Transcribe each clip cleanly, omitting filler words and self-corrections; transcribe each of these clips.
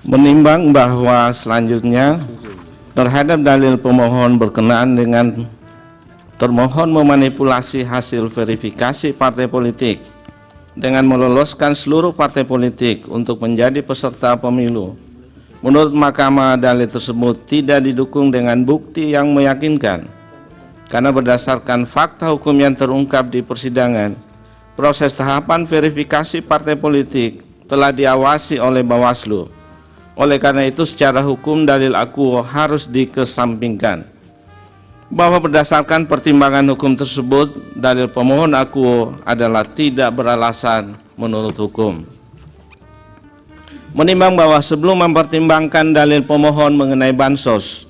Menimbang bahwa selanjutnya terhadap dalil pemohon berkenaan dengan termohon memanipulasi hasil verifikasi partai politik dengan meloloskan seluruh partai politik untuk menjadi peserta pemilu. Menurut Mahkamah, dalil tersebut tidak didukung dengan bukti yang meyakinkan, karena berdasarkan fakta hukum yang terungkap di persidangan, proses tahapan verifikasi partai politik telah diawasi oleh Bawaslu. Oleh karena itu, secara hukum dalil akuo harus dikesampingkan. Bahwa berdasarkan pertimbangan hukum tersebut, dalil pemohon akuo adalah tidak beralasan menurut hukum. Menimbang bahwa sebelum mempertimbangkan dalil pemohon mengenai bansos,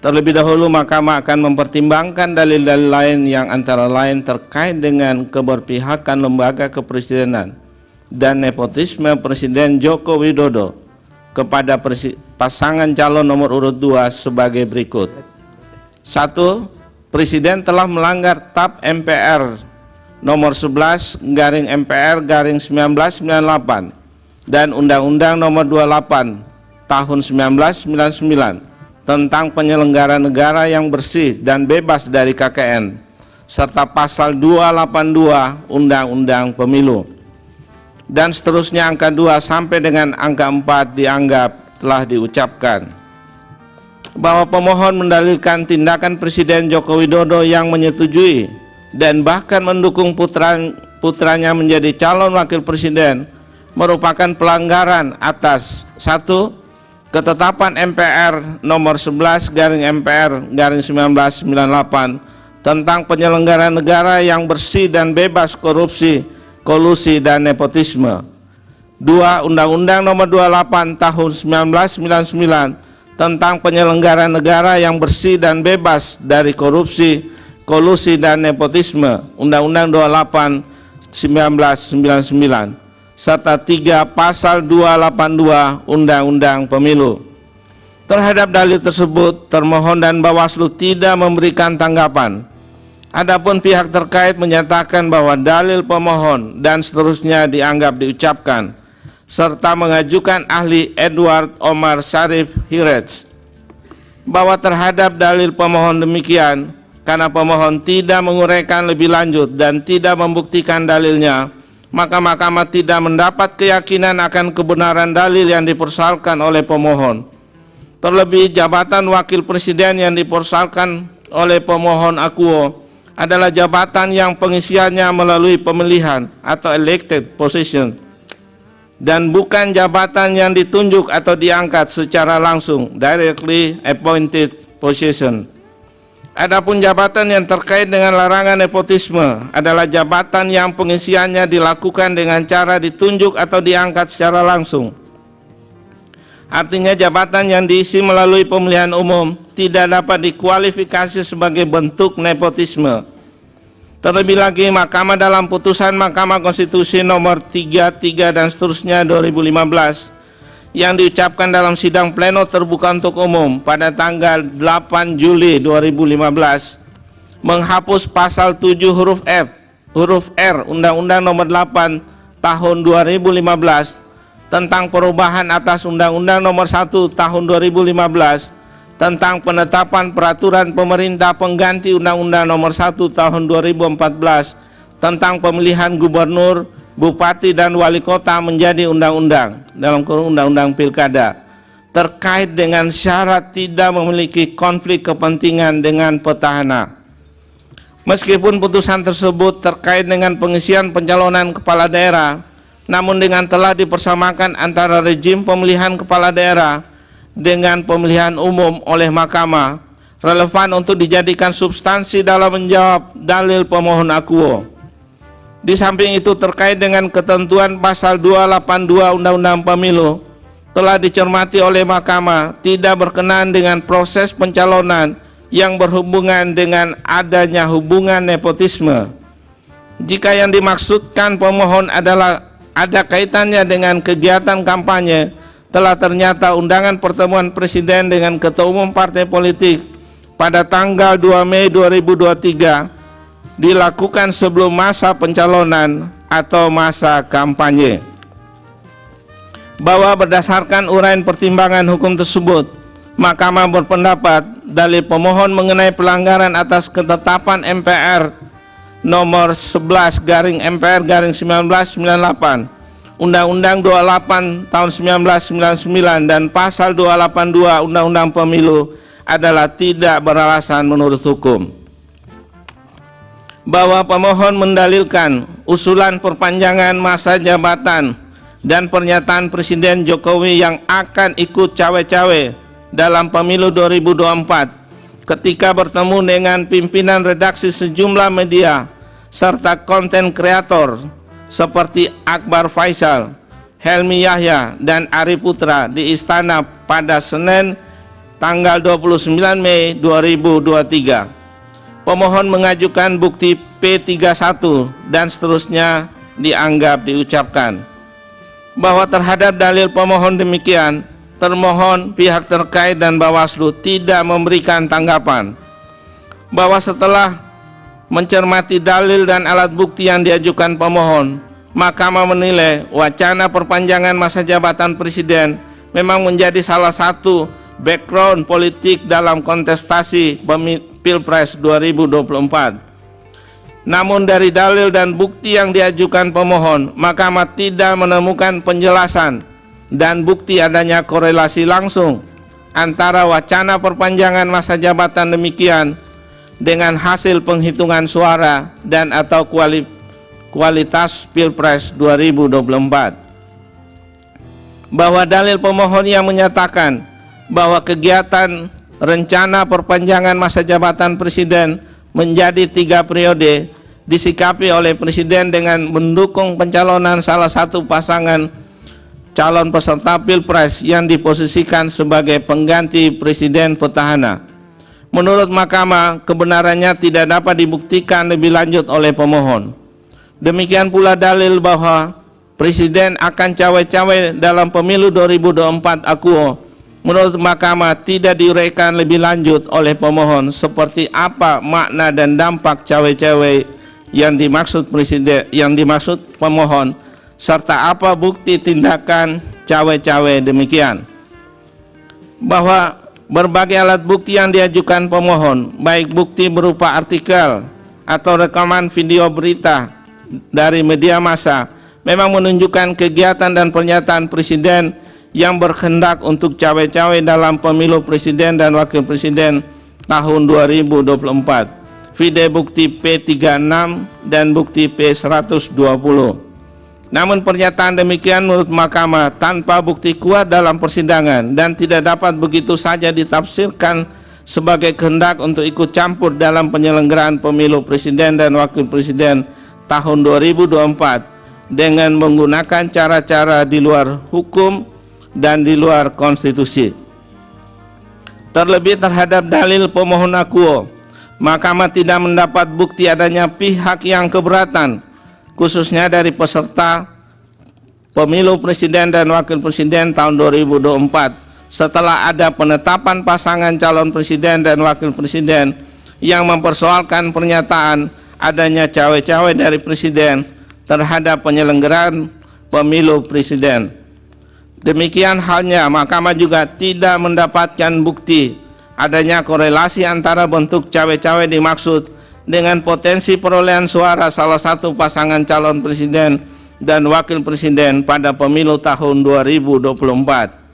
terlebih dahulu Mahkamah akan mempertimbangkan dalil-dalil lain yang antara lain terkait dengan keberpihakan lembaga kepresidenan dan nepotisme Presiden Joko Widodo kepada pasangan calon nomor urut 2 sebagai berikut. 1. Presiden telah melanggar TAP MPR nomor 11/MPR/1998 dan Undang-Undang nomor 28 tahun 1999 tentang penyelenggara negara yang bersih dan bebas dari KKN, serta pasal 282 Undang-Undang Pemilu. Dan seterusnya angka 2 sampai dengan angka 4 dianggap telah diucapkan. Bahwa pemohon mendalilkan tindakan Presiden Joko Widodo yang menyetujui dan bahkan mendukung putranya menjadi calon wakil presiden merupakan pelanggaran atas 1. Ketetapan MPR nomor 11/MPR/1998 tentang penyelenggara negara yang bersih dan bebas korupsi, kolusi, dan nepotisme. 2. Undang-Undang nomor 28 tahun 1999 tentang penyelenggara negara yang bersih dan bebas dari korupsi, kolusi, dan nepotisme, Undang-Undang 28 1999, serta 3. Pasal 282 Undang-Undang Pemilu. Terhadap dalil tersebut, termohon dan Bawaslu tidak memberikan tanggapan. Adapun pihak terkait menyatakan bahwa dalil pemohon dan seterusnya dianggap diucapkan, serta mengajukan ahli Edward Omar Syarif Hirej bahwa terhadap dalil pemohon demikian, karena pemohon tidak menguraikan lebih lanjut dan tidak membuktikan dalilnya, maka Mahkamah tidak mendapat keyakinan akan kebenaran dalil yang dipersoalkan oleh pemohon. Terlebih, jabatan wakil presiden yang dipersoalkan oleh pemohon akuo adalah jabatan yang pengisiannya melalui pemilihan atau elected position, dan bukan jabatan yang ditunjuk atau diangkat secara langsung, directly appointed position. Adapun jabatan yang terkait dengan larangan nepotisme adalah jabatan yang pengisiannya dilakukan dengan cara ditunjuk atau diangkat secara langsung. Artinya jabatan yang diisi melalui pemilihan umum tidak dapat dikualifikasi sebagai bentuk nepotisme. Terlebih lagi, Mahkamah dalam putusan Mahkamah Konstitusi nomor 33 dan seterusnya 2015 yang diucapkan dalam sidang pleno terbuka untuk umum pada tanggal 8 Juli 2015 menghapus pasal 7 huruf R Undang-Undang nomor 8 tahun 2015 tentang perubahan atas Undang-Undang nomor 1 tahun 2015 tentang penetapan peraturan pemerintah pengganti Undang-Undang nomor 1 tahun 2014 tentang pemilihan gubernur, bupati, dan wali kota menjadi undang-undang dalam kurung undang-undang pilkada terkait dengan syarat tidak memiliki konflik kepentingan dengan petahana. Meskipun putusan tersebut terkait dengan pengisian pencalonan kepala daerah, namun dengan telah dipersamakan antara rejim pemilihan kepala daerah dengan pemilihan umum oleh Mahkamah, relevan untuk dijadikan substansi dalam menjawab dalil pemohon akuo. Di samping itu, terkait dengan ketentuan pasal 282 Undang-Undang Pemilu telah dicermati oleh Mahkamah tidak berkenaan dengan proses pencalonan yang berhubungan dengan adanya hubungan nepotisme. Jika yang dimaksudkan pemohon adalah ada kaitannya dengan kegiatan kampanye, telah ternyata undangan pertemuan Presiden dengan Ketua Umum Partai Politik pada tanggal 2 Mei 2023 dilakukan sebelum masa pencalonan atau masa kampanye. bahwa berdasarkan uraian pertimbangan hukum tersebut, Mahkamah berpendapat dalil pemohon mengenai pelanggaran atas ketetapan MPR nomor 11/MPR/1998, Undang-Undang 28 tahun 1999 dan pasal 282 Undang-Undang Pemilu adalah tidak beralasan menurut hukum. Bahwa pemohon mendalilkan usulan perpanjangan masa jabatan dan pernyataan Presiden Jokowi yang akan ikut cawe-cawe dalam pemilu 2024 ketika bertemu dengan pimpinan redaksi sejumlah media serta konten kreator seperti Akbar Faisal, Helmi Yahya, dan Ari Putra di Istana pada Senin tanggal 29 Mei 2023. Pemohon mengajukan bukti P31 dan seterusnya dianggap diucapkan. Bahwa terhadap dalil pemohon demikian, termohon, pihak terkait dan Bawaslu tidak memberikan tanggapan. Bahwa setelah mencermati dalil dan alat bukti yang diajukan pemohon, Mahkamah menilai wacana perpanjangan masa jabatan Presiden memang menjadi salah satu background politik dalam kontestasi Pilpres 2024. Namun dari dalil dan bukti yang diajukan pemohon, Mahkamah tidak menemukan penjelasan dan bukti adanya korelasi langsung antara wacana perpanjangan masa jabatan demikian dengan hasil penghitungan suara dan atau kualitas Pilpres 2024. Bahwa dalil pemohon yang menyatakan bahwa kegiatan rencana perpanjangan masa jabatan Presiden menjadi 3 periode disikapi oleh Presiden dengan mendukung pencalonan salah satu pasangan calon peserta Pilpres yang diposisikan sebagai pengganti Presiden petahana. Menurut Mahkamah, kebenarannya tidak dapat dibuktikan lebih lanjut oleh pemohon. Demikian pula dalil bahwa Presiden akan cawe-cawe dalam pemilu 2024 akuo. Menurut Mahkamah tidak diuraikan lebih lanjut oleh pemohon seperti apa makna dan dampak cawe-cawe yang dimaksud pemohon serta apa bukti tindakan cawe-cawe demikian. Bahwa berbagai alat bukti yang diajukan pemohon, baik bukti berupa artikel atau rekaman video berita dari media massa, memang menunjukkan kegiatan dan pernyataan Presiden yang berkehendak untuk cawe-cawe dalam pemilu Presiden dan Wakil Presiden tahun 2024. Video bukti P36 dan bukti P120. Namun pernyataan demikian menurut Mahkamah tanpa bukti kuat dalam persidangan dan tidak dapat begitu saja ditafsirkan sebagai kehendak untuk ikut campur dalam penyelenggaraan pemilu Presiden dan Wakil Presiden tahun 2024 dengan menggunakan cara-cara di luar hukum dan di luar konstitusi. Terlebih terhadap dalil pemohon akuo, Mahkamah tidak mendapat bukti adanya pihak yang keberatan, khususnya dari peserta pemilu Presiden dan Wakil Presiden tahun 2024 setelah ada penetapan pasangan calon Presiden dan Wakil Presiden yang mempersoalkan pernyataan adanya cawe-cawe dari Presiden terhadap penyelenggaraan pemilu Presiden. Demikian halnya Mahkamah juga tidak mendapatkan bukti adanya korelasi antara bentuk cawe-cawe dimaksud dengan potensi perolehan suara salah satu pasangan calon Presiden dan Wakil Presiden pada pemilu tahun 2024.